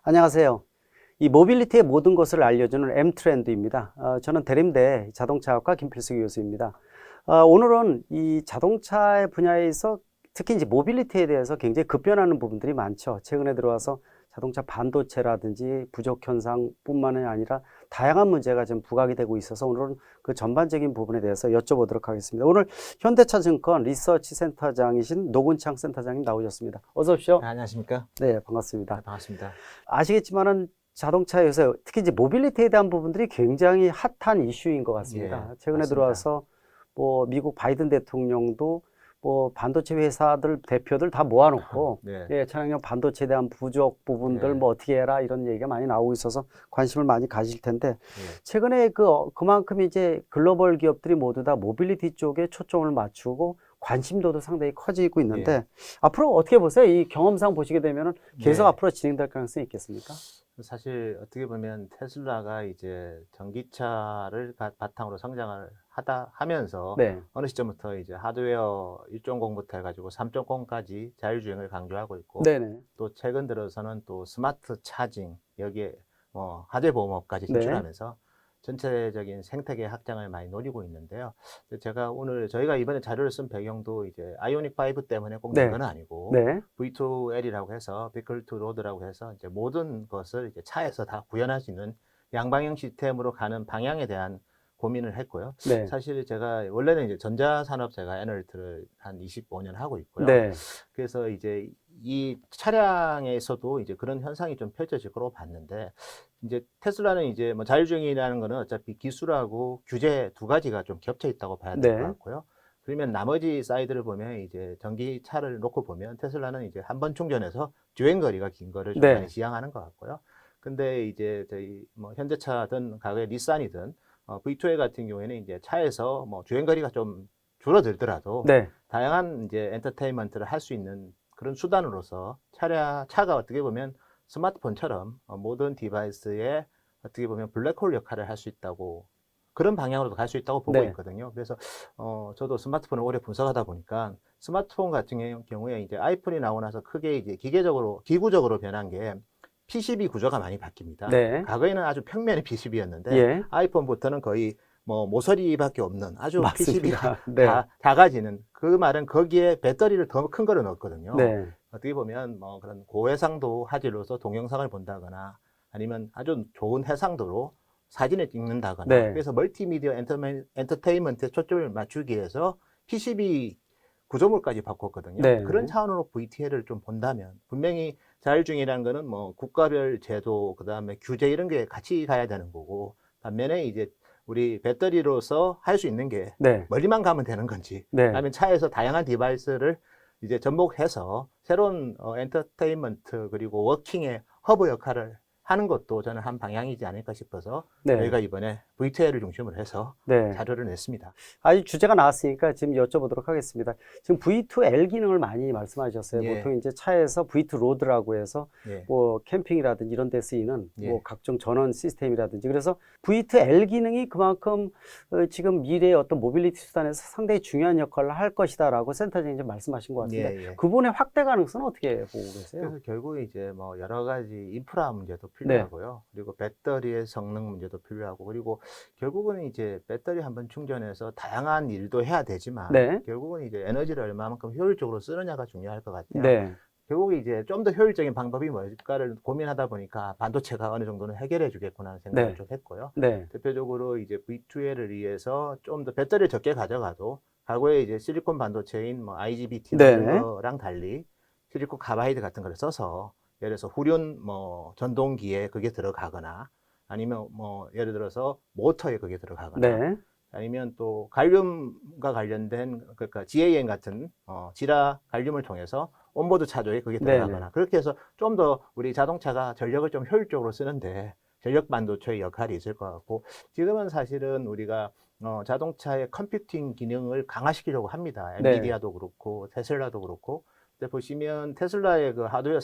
안녕하세요. 이 모빌리티의 모든 것을 알려주는 M트렌드입니다. 저는 대림대 자동차학과 김필수 교수입니다. 오늘은 이 자동차의 분야에서 특히 이제 모빌리티에 대해서 굉장히 급변하는 부분들이 많죠. 최근에 들어와서 자동차 반도체라든지 부족 현상뿐만이 아니라 다양한 문제가 좀 부각이 되고 있어서 오늘은 그 전반적인 부분에 대해서 여쭤보도록 하겠습니다. 오늘 현대차증권 리서치 센터장이신 노근창 센터장님 나오셨습니다. 어서 오십시오. 안녕하십니까? 네, 반갑습니다. 네, 반갑습니다. 아시겠지만은 자동차에서 특히 이제 모빌리티에 대한 부분들이 굉장히 핫한 이슈인 것 같습니다. 예, 최근에 맞습니다. 들어와서 뭐 미국 바이든 대통령도 뭐 반도체 회사들 대표들 다 모아놓고 네. 예, 차량용 반도체에 대한 부족 부분들 예. 뭐 어떻게 해라 이런 얘기가 많이 나오고 있어서 관심을 많이 가질 텐데 예. 최근에 그만큼 이제 글로벌 기업들이 모두 다 모빌리티 쪽에 초점을 맞추고 관심도도 상당히 커지고 있는데 예. 앞으로 어떻게 보세요? 이 경험상 보시게 되면은 계속 네. 앞으로 진행될 가능성이 있겠습니까? 사실 어떻게 보면 테슬라가 이제 전기차를 바탕으로 성장을 하면서 네. 어느 시점부터 이제 하드웨어 1.0부터 해가지고 3.0까지 자율주행을 강조하고 있고 네네. 또 최근 들어서는 또 스마트 차징 여기에 뭐 화재 보험업까지 네. 진출하면서 전체적인 생태계 확장을 많이 노리고 있는데요. 제가 오늘 저희가 이번에 자료를 쓴 배경도 이제 아이오닉 5 때문에 꼭 낸 네. 건 아니고 네. V2L이라고 해서 Vehicle to Road라고 해서 이제 모든 것을 이제 차에서 다 구현할 수 있는 양방향 시스템으로 가는 방향에 대한 고민을 했고요. 네. 사실 제가 원래는 이제 전자산업 제가 애널리트를 한 25년 하고 있고요. 네. 그래서 이제 이 차량에서도 이제 그런 현상이 좀 펼쳐질 거로 봤는데 이제 테슬라는 이제 뭐 자율주행이라는 거는 어차피 기술하고 규제 두 가지가 좀 겹쳐 있다고 봐야 될 것 네. 같고요. 그러면 나머지 사이드를 보면 이제 전기차를 놓고 보면 테슬라는 이제 한 번 충전해서 주행 거리가 긴 거를 좀 네. 많이 지향하는 것 같고요. 근데 이제 저희 뭐 현대차든 과거에 닛산이든 V2L 같은 경우에는 이제 차에서 뭐 주행 거리가 좀 줄어들더라도 네. 다양한 이제 엔터테인먼트를 할 수 있는 그런 수단으로서 차가 어떻게 보면 스마트폰처럼 모든 디바이스에 어떻게 보면 블랙홀 역할을 할 수 있다고 그런 방향으로도 갈 수 있다고 보고 네. 있거든요. 그래서 저도 스마트폰을 오래 분석하다 보니까 스마트폰 같은 경우에 이제 아이폰이 나오고 나서 크게 이제 기구적으로 변한 게 PCB 구조가 많이 바뀝니다. 네. 과거에는 아주 평면의 PCB였는데 예. 아이폰부터는 거의 뭐 모서리밖에 없는 아주 PCB가 맞습니다. 네. 작아지는 그 말은 거기에 배터리를 더 큰 거를 넣었거든요. 네. 어떻게 보면 뭐 그런 고해상도 화질로서 동영상을 본다거나 아니면 아주 좋은 해상도로 사진을 찍는다거나 네. 그래서 멀티미디어 엔터테인먼트에 초점을 맞추기 위해서 PCB 구조물까지 바꿨거든요. 네. 그런 차원으로 VTL을 좀 본다면 분명히 자율주행이라는 거는 뭐 국가별 제도 그다음에 규제 이런 게 같이 가야 되는 거고 반면에 이제 우리 배터리로서 할 수 있는 게 네. 멀리만 가면 되는 건지 네. 아니면 차에서 다양한 디바이스를 이제 접목해서 새로운 엔터테인먼트 그리고 워킹의 허브 역할을 하는 것도 저는 한 방향이지 않을까 싶어서 네. 저희가 이번에 VTL을 중심으로 해서 네. 자료를 냈습니다. 아이 주제가 나왔으니까 지금 여쭤보도록 하겠습니다. 지금 V2L 기능을 많이 말씀하셨어요. 예. 보통 이제 차에서 V2 로드라고 해서 예. 뭐 캠핑이라든지 이런 데 쓰이는 예. 뭐 각종 전원 시스템이라든지 그래서 V2L 기능이 그만큼 지금 미래의 어떤 모빌리티 수단에서 상당히 중요한 역할을 할 것이다라고 센터장님 말씀하신 것 같은데 예. 예. 그 부분의 확대 가능성은 어떻게 보고 계세요? 그래서 결국 이제 뭐 여러 가지 인프라 문제도 필요하고요. 그리고 배터리의 성능 문제도 필요하고 그리고 결국은 이제 배터리 한번 충전해서 다양한 일도 해야 되지만 네. 결국은 이제 에너지를 얼마만큼 효율적으로 쓰느냐가 중요할 것 같아요. 네. 결국 이제 좀 더 효율적인 방법이 뭘까를 고민하다 보니까 반도체가 어느 정도는 해결해 주겠구나 하는 생각을 네. 좀 했고요. 네. 대표적으로 이제 V2L을 위해서 좀 더 배터리를 적게 가져가도 과거에 이제 실리콘 반도체인 뭐 IGBT나 네. 이런 거랑 달리 실리콘 카바이드 같은 걸 써서 예를 들어서 후륜 뭐 전동기에 그게 들어가거나 아니면 뭐 예를 들어서 모터에 그게 들어가거나 네. 아니면 또 갈륨과 관련된 그러니까 GAN 같은 지라 갈륨을 통해서 온보드 차조에 그게 네. 들어가거나 그렇게 해서 좀 더 우리 자동차가 전력을 좀 효율적으로 쓰는데 전력 반도체의 역할이 있을 것 같고 지금은 사실은 우리가 자동차의 컴퓨팅 기능을 강화시키려고 합니다. 네. 엔비디아도 그렇고 테슬라도 그렇고 근데 보시면 테슬라의 그 하드웨어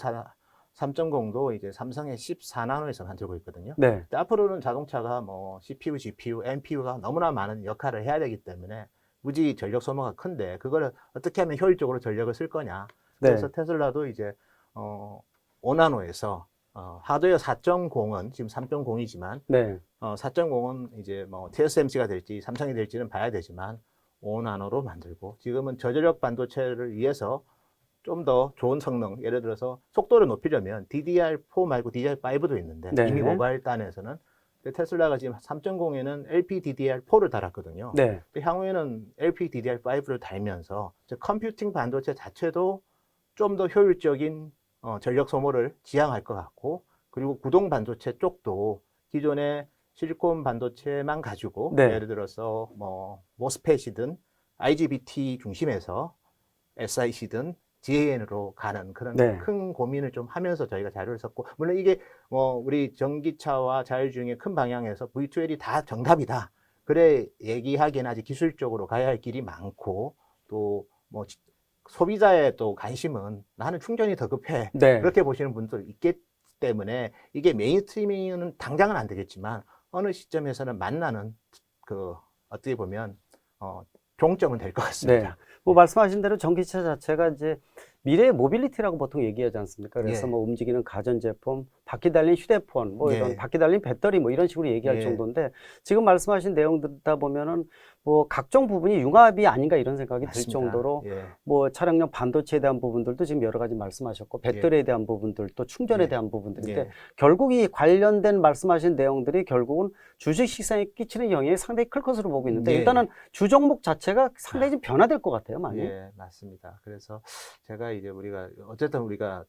3.0도 이제 삼성의 14나노에서 만들고 있거든요. 네. 근데 앞으로는 자동차가 뭐 CPU, GPU, NPU가 너무나 많은 역할을 해야 되기 때문에 무지 전력 소모가 큰데 그거를 어떻게 하면 효율적으로 전력을 쓸 거냐. 그래서 네. 테슬라도 이제 5나노에서 하드웨어 4.0은 지금 3.0이지만 네. 4.0은 이제 뭐 TSMC가 될지 삼성이 될지는 봐야 되지만 5나노로 만들고 지금은 저전력 반도체를 위해서 좀 더 좋은 성능, 예를 들어서 속도를 높이려면 DDR4 말고 DDR5도 있는데 네. 이미 모바일 단에서는 근데 테슬라가 지금 3.0에는 LPDDR4를 달았거든요. 네. 향후에는 LPDDR5를 달면서 컴퓨팅 반도체 자체도 좀 더 효율적인 전력 소모를 지향할 것 같고 그리고 구동 반도체 쪽도 기존의 실리콘 반도체만 가지고 네. 예를 들어서 뭐 모스펫이든 IGBT 중심에서 SiC든 GaN으로 가는 그런 네. 큰 고민을 좀 하면서 저희가 자료를 썼고 물론 이게 뭐 우리 전기차와 자율주행의 큰 방향에서 V2L이 다 정답이다. 그래 얘기하기에는 아직 기술적으로 가야 할 길이 많고 또 뭐 소비자의 또 관심은 나는 충전이 더 급해. 네. 그렇게 보시는 분들 있기 때문에 이게 메인스트리밍은 당장은 안 되겠지만 어느 시점에서는 만나는 그 어떻게 보면 종점은 될 것 네. 같습니다. 뭐 말씀하신 대로 전기차 자체가 이제 미래의 모빌리티라고 보통 얘기하지 않습니까? 그래서 예. 뭐 움직이는 가전제품, 바퀴 달린 휴대폰, 뭐 이런 예. 바퀴 달린 배터리 뭐 이런 식으로 얘기할 예. 정도인데 지금 말씀하신 내용 듣다 보면은 뭐 각종 부분이 융합이 아닌가 이런 생각이 들 맞습니다. 정도로 예. 뭐 차량용 반도체에 대한 부분들도 지금 여러 가지 말씀하셨고 배터리에 대한 부분들 또 충전에 예. 대한 부분들인데 예. 결국 이 관련된 말씀하신 내용들이 결국은 주식 시장에 끼치는 영향이 상당히 클 것으로 보고 있는데 예. 일단은 주 종목 자체가 상당히 좀 변화될 것 같아요, 많이. 예, 맞습니다. 그래서 제가 이제 어쨌든 우리가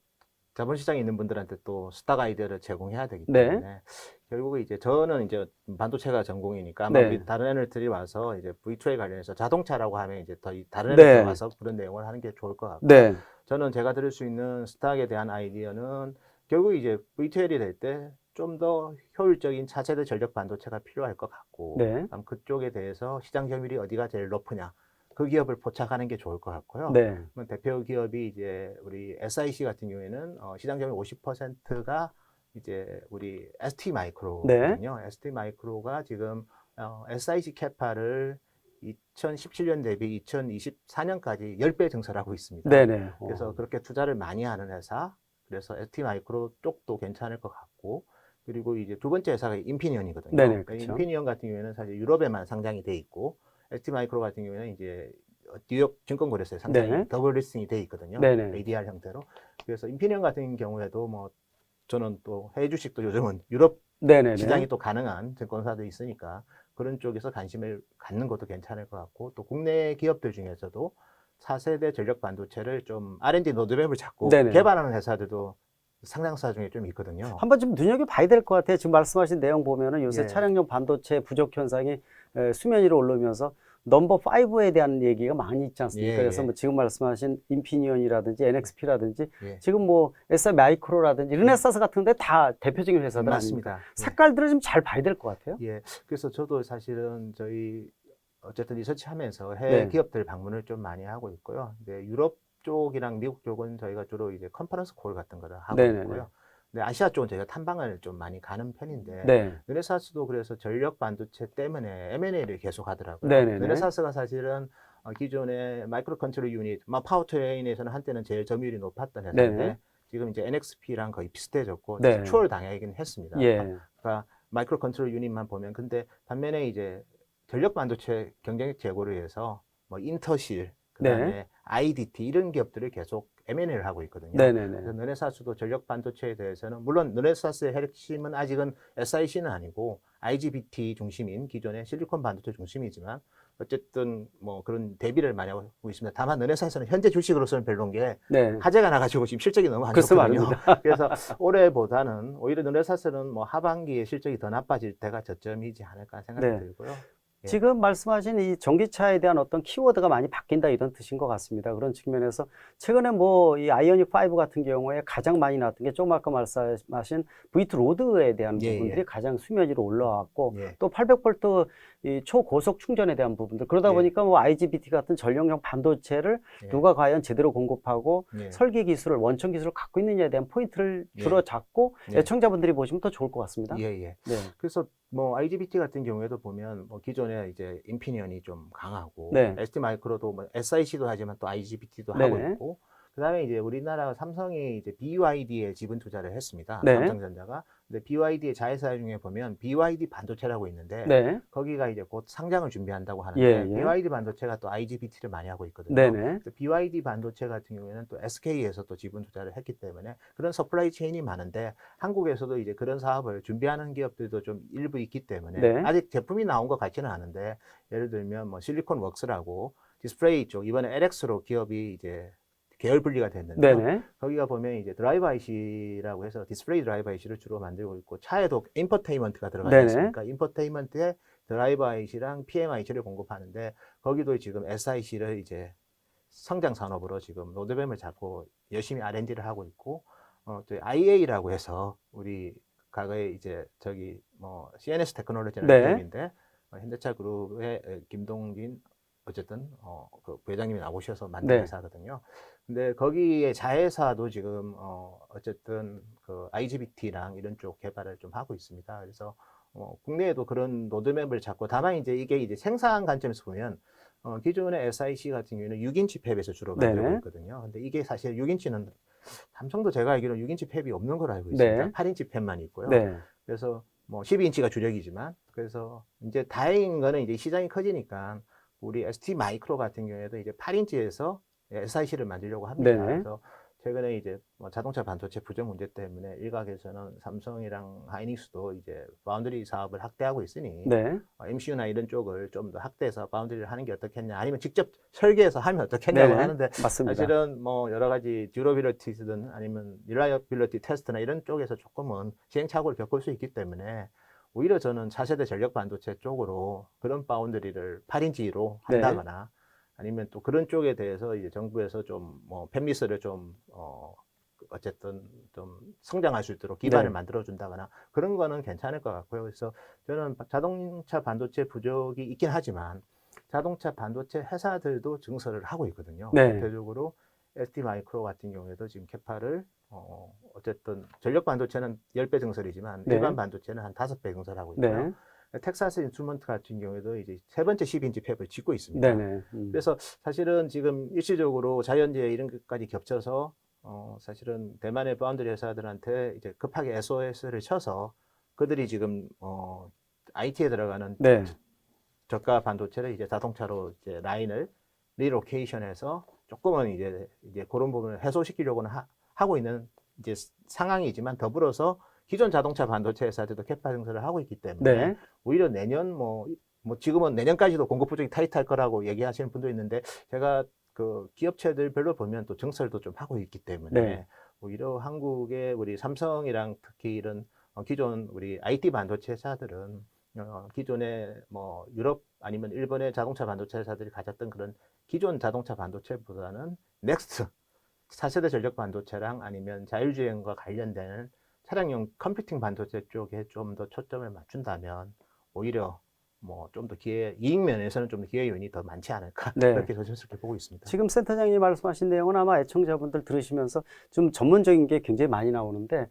자본시장에 있는 분들한테 또 스탁 아이디어를 제공해야 되기 네. 때문에 결국에 이제 저는 이제 반도체가 전공이니까 아마 네. 우리 다른 애들이 와서 이제 V2에 관련해서 자동차라고 하면 이제 더 다른 네. 애들 와서 그런 내용을 하는 게 좋을 것 같고 네. 저는 제가 드릴 수 있는 스탁에 대한 아이디어는 결국 이제 V2L이 될 때 좀 더 효율적인 차세대 전력 반도체가 필요할 것 같고 네. 그다음 그쪽에 대해서 시장 점유율이 어디가 제일 높으냐 그 기업을 포착하는 게 좋을 것 같고요. 네. 대표 기업이 이제 우리 SiC 같은 경우에는 시장 점유율 50%가 이제 우리 ST 마이크로거든요. ST 마이크로가 지금 SiC 캐파를 2017년 대비 2024년까지 10배 증설하고 있습니다. 네네. 그래서 그렇게 투자를 많이 하는 회사. 그래서 ST 마이크로 쪽도 괜찮을 것 같고 그리고 이제 두 번째 회사가 인피니언이거든요. 네네, 그렇죠. 인피니언 같은 경우에는 사실 유럽에만 상장이 돼 있고 ST 마이크로 같은 경우에는 이제 뉴욕 증권거래소에 상장이 네. 더블 리스팅이 돼 있거든요. 네네. ADR 형태로. 그래서 인피니언 같은 경우에도 뭐 저는 또 해외 주식도 요즘은 유럽 네네네. 시장이 또 가능한 증권사도 있으니까 그런 쪽에서 관심을 갖는 것도 괜찮을 것 같고 또 국내 기업들 중에서도 4세대 전력 반도체를 좀 R&D 로드맵을 잡고 네네. 개발하는 회사들도 상장사 중에 좀 있거든요. 한번 좀 눈여겨봐야 될 것 같아요. 지금 말씀하신 내용 보면은 요새 예. 차량용 반도체 부족 현상이 수면 위로 올라오면서 넘버 5에 대한 얘기가 많이 있지 않습니까? 예, 그래서 예. 뭐 지금 말씀하신 인피니언이라든지 NXP라든지 예. 지금 뭐 SI 마이크로라든지 르네사스 같은 데 다 대표적인 회사들 아닙니까? 맞습니다. 예. 색깔들을 좀 잘 봐야 될 것 같아요. 예. 그래서 저도 사실은 저희 어쨌든 리서치 하면서 해외 네. 기업들 방문을 좀 많이 하고 있고요. 근데 유럽 쪽이랑 미국 쪽은 저희가 주로 이제 컨퍼런스 콜 같은 거를 하고 네네네. 있고요. 근데 아시아 쪽은 저희가 탐방을 좀 많이 가는 편인데 네. 르네사스도 그래서 전력 반도체 때문에 M&A를 계속 하더라고요. 네네네. 르네사스가 사실은 기존의 마이크로 컨트롤 유닛, 파워트레인에서는 한때는 제일 점유율이 높았던 회사인데 네네. 지금 이제 NXP랑 거의 비슷해졌고 네. 추월 당하긴 했습니다. 예. 그러니까 마이크로 컨트롤 유닛만 보면 근데 반면에 이제 전력 반도체 경쟁력 제고를 위해서 뭐 인터실 그다음에 네. IDT 이런 기업들을 계속 M&A를 하고 있거든요. 네네네. 그래서 르네사스도 전력 반도체에 대해서는 물론 르네사스의 핵심은 아직은 SiC는 아니고 IGBT 중심인 기존의 실리콘 반도체 중심이지만 어쨌든 뭐 그런 대비를 많이 하고 있습니다. 다만 르네사스는 현재 주식으로서는 별로인 게 네. 화재가 나가지고 지금 실적이 너무 안 글쎄 좋거든요. 말입니다. 그래서 올해보다는 오히려 르네사스는 뭐 하반기에 실적이 더 나빠질 때가 저점이지 않을까 생각이 네. 들고요. 예. 지금 말씀하신 이 전기차에 대한 어떤 키워드가 많이 바뀐다 이런 뜻인 것 같습니다. 그런 측면에서 최근에 뭐 이 아이오닉 5 같은 경우에 가장 많이 나왔던 게 조금 아까 말씀하신 V2 로드에 대한 예, 부분들이 예. 가장 수면 위로 올라왔고 예. 또 800V 이 초고속 충전에 대한 부분들 그러다 예. 보니까 뭐 IGBT 같은 전력용 반도체를 예. 누가 과연 제대로 공급하고 예. 설계 기술을 원천 기술을 갖고 있느냐에 대한 포인트를 예. 주로 잡고 예. 애청자분들이 보시면 더 좋을 것 같습니다. 예, 예. 네. 그래서 뭐 IGBT 같은 경우에도 보면 뭐 기존에 이제 인피니언이 좀 강하고 네. ST 마이크로도 뭐 SiC도 하지만 또 IGBT도 하고 네네. 있고 그다음에 이제 우리나라 삼성이 이제 BYD에 지분 투자를 했습니다. 네. 삼성전자가. 근데 BYD의 자회사 중에 보면 BYD 반도체라고 있는데 네. 거기가 이제 곧 상장을 준비한다고 하는데 예, 예. BYD 반도체가 또 IGBT를 많이 하고 있거든요. 네네. BYD 반도체 같은 경우에는 또 SK에서 또 지분 투자를 했기 때문에 그런 서플라이 체인이 많은데 한국에서도 이제 그런 사업을 준비하는 기업들도 좀 일부 있기 때문에 네. 아직 제품이 나온 것 같지는 않은데 예를 들면 뭐 실리콘 웍스라고 디스플레이 쪽 이번에 LX로 기업이 이제 계열 분리가 됐는데요. 네네. 거기가 보면 이제 드라이브 IC라고 해서 디스플레이 드라이브 IC를 주로 만들고 있고 차에도 인포테인먼트가 들어가 네네. 있으니까 인포테인먼트에 드라이브 IC랑 PMIC를 공급하는데 거기도 지금 SIC를 이제 성장 산업으로 지금 로드맵을 잡고 열심히 R&D를 하고 있고 또 IA라고 해서 우리 과거에 이제 저기 뭐 CNS 테크놀로지라는 네. 기업인데 현대차 그룹의 김동진 어쨌든 그 부회장님이 나오셔서 만든 네. 회사거든요. 근데 거기에 자회사도 지금 어쨌든 그 IGBT랑 이런 쪽 개발을 좀 하고 있습니다. 그래서 국내에도 그런 로드맵을 잡고 다만 이제 이게 이제 생산 관점에서 보면 기존의 SIC 같은 경우에는 6인치 팹에서 주로 만들고 네네. 있거든요. 근데 이게 사실 6인치는 삼성도 제가 알기로 6인치 팹이 없는 걸로 알고 있습니다. 네. 8인치 팹만 있고요. 네. 그래서 뭐 12인치가 주력이지만 그래서 이제 다행인 거는 이제 시장이 커지니까 우리 ST 마이크로 같은 경우에도 이제 8인치에서 SIC를 만들려고 합니다. 네네. 그래서 최근에 이제 뭐 자동차 반도체 부족 문제 때문에 일각에서는 삼성이랑 하이닉스도 이제 바운더리 사업을 확대하고 있으니 네. MCU나 이런 쪽을 좀 더 확대해서 바운더리를 하는 게 어떻겠냐 아니면 직접 설계해서 하면 어떻겠냐고 네네. 하는데 맞습니다. 사실은 뭐 여러 가지 듀러빌리티든 아니면 릴라이어빌리티 테스트나 이런 쪽에서 조금은 시행착오를 겪을 수 있기 때문에 오히려 저는 차세대 전력 반도체 쪽으로 그런 바운더리를 8인치로 네. 한다거나 아니면 또 그런 쪽에 대해서 이제 정부에서 좀 뭐 팹리스를 좀 어쨌든 좀 성장할 수 있도록 기반을 네. 만들어 준다거나 그런 거는 괜찮을 것 같고요. 그래서 저는 자동차 반도체 부족이 있긴 하지만 자동차 반도체 회사들도 증설을 하고 있거든요. 네. 대표적으로 ST 마이크로 같은 경우에도 지금 캐파를 어쨌든 전력 반도체는 10배 증설이지만 네. 일반 반도체는 한 5배 증설하고 있고요. 네. 텍사스 인스트루먼트 같은 경우에도 이제 세 번째 10인치 팹을 짓고 있습니다. 네네. 그래서 사실은 지금 일시적으로 자연재해 이런 것까지 겹쳐서 사실은 대만의 바운더리 회사들한테 이제 급하게 SOS를 쳐서 그들이 지금 IT에 들어가는 네. 저가 반도체를 이제 자동차로 이제 라인을 리로케이션해서 조금은 이제 그런 부분을 해소시키려고는 하고 있는 이제 상황이지만 더불어서 기존 자동차 반도체 회사들도 캐파 증설을 하고 있기 때문에 네. 오히려 내년 뭐 지금은 내년까지도 공급 부족이 타이트할 거라고 얘기하시는 분도 있는데 제가 그 기업체들 별로 보면 또 증설도 좀 하고 있기 때문에 네. 오히려 한국의 우리 삼성이랑 특히 이런 기존 우리 IT 반도체 회사들은 기존의 뭐 유럽 아니면 일본의 자동차 반도체 회사들이 가졌던 그런 기존 자동차 반도체보다는 넥스트 4세대 전력 반도체랑 아니면 자율주행과 관련된 차량용 컴퓨팅 반도체 쪽에 좀 더 초점을 맞춘다면 오히려 뭐 좀 더 이익 면에서는 좀 더 기회 요인이 더 많지 않을까 네. 그렇게 조심스럽게 보고 있습니다. 지금 센터장님이 말씀하신 내용은 아마 애청자분들 들으시면서 좀 전문적인 게 굉장히 많이 나오는데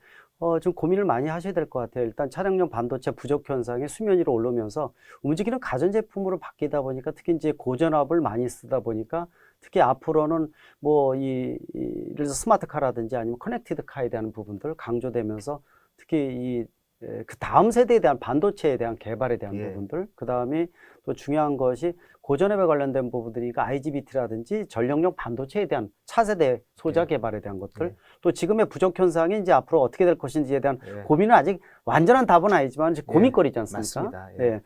좀 고민을 많이 하셔야 될 것 같아요. 일단 차량용 반도체 부족 현상이 수면 위로 올라오면서 움직이는 가전제품으로 바뀌다 보니까 특히 이제 고전압을 많이 쓰다 보니까 특히 앞으로는 뭐 예를 들어서 스마트카라든지 아니면 커넥티드 카에 대한 부분들 강조되면서 특히 그 다음 세대에 대한 반도체에 대한 개발에 대한 예. 부분들, 그 다음에 또 중요한 것이 고전압에 관련된 부분들이니까 IGBT라든지 전력용 반도체에 대한 차세대 소자 예. 개발에 대한 것들, 예. 또 지금의 부족 현상이 이제 앞으로 어떻게 될 것인지에 대한 예. 고민은 아직 완전한 답은 아니지만 이제 고민거리지 않습니까? 맞습니다. 예. 네.